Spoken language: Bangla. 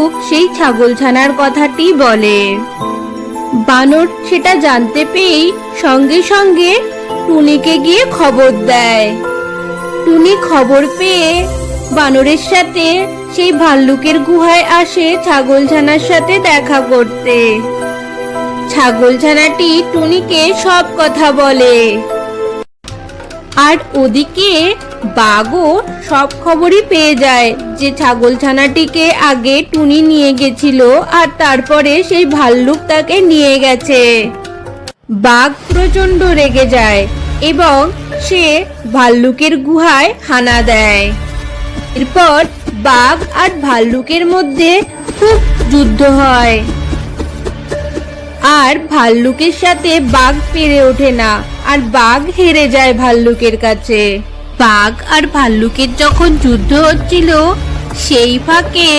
ভাল্লুক সেই ছাগলছানার কথাটি বলে। বানর সেটা জানতে পেয়েই সঙ্গে সঙ্গে টুনিকে গিয়ে খবর দেয়। টুনি খবর পেয়ে বানরের সাথে সেই ভাল্লুকের গুহায় আসে ছাগলছানার সাথে দেখা করতে। ছাগলছানাটি টুনিকে সব কথা বলে। আর ওদিকে বাঘও সব খবরই পেয়ে যায় যে ছাগলছানাটিকে আগে টুনি নিয়ে গেছিল আর তারপরে সেই ভাল্লুক তাকে নিয়ে গেছে। বাঘ প্রচন্ড রেগে যায় এবং সে ভাল্লুকের গুহায় হানা দেয়। এরপর বাঘ আর ভাল্লুকের মধ্যে খুব যুদ্ধ হয়। আর ভাল্লুকের সাথে বাঘ পেরে ওঠে না, আর বাঘ হেরে যায় ভাল্লুকের কাছে। বাঘ আর ভাল্লুকের যখন যুদ্ধ হচ্ছিল সেই ফাঁকে